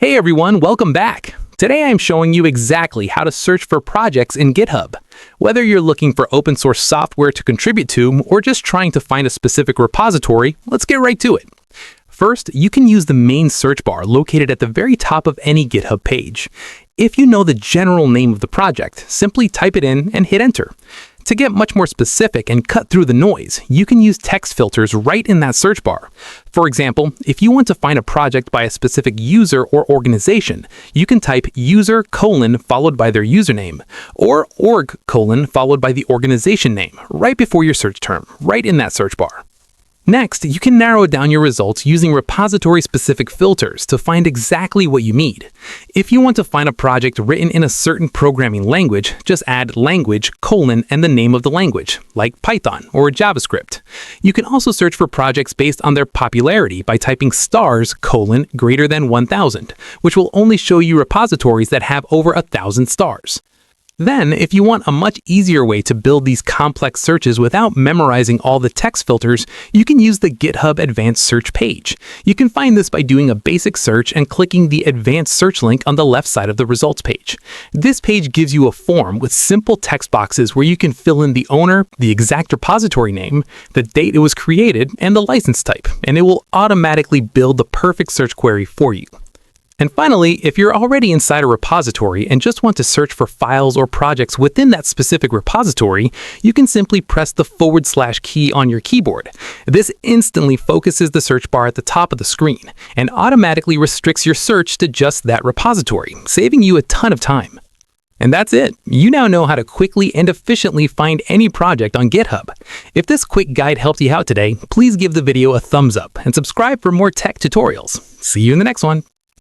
Hey everyone, welcome back. Today I'm showing you exactly how to search for projects in GitHub. Whether you're looking for open source software to contribute to or just trying to find a specific repository, let's get right to it. First, you can use the main search bar located at the very top of any GitHub page. If you know the general name of the project, simply type it in and hit enter. To get much more specific and cut through the noise, you can use text filters right in that search bar. For example, if you want to find a project by a specific user or organization, you can type user : followed by their username, or org : followed by the organization name, right before your search term, right in that search bar. Next, you can narrow down your results using repository-specific filters to find exactly what you need. If you want to find a project written in a certain programming language, just add language : and the name of the language, like Python or JavaScript. You can also search for projects based on their popularity by typing stars : greater than 1,000, which will only show you repositories that have over 1,000 stars. Then, if you want a much easier way to build these complex searches without memorizing all the text filters, you can use the GitHub Advanced Search page. You can find this by doing a basic search and clicking the Advanced Search link on the left side of the results page. This page gives you a form with simple text boxes where you can fill in the owner, the exact repository name, the date it was created, and the license type, and it will automatically build the perfect search query for you. And finally, if you're already inside a repository and just want to search for files or projects within that specific repository, you can simply press the / key on your keyboard. This instantly focuses the search bar at the top of the screen and automatically restricts your search to just that repository, saving you a ton of time. And that's it. You now know how to quickly and efficiently find any project on GitHub. If this quick guide helped you out today, please give the video a thumbs up and subscribe for more tech tutorials. See you in the next one.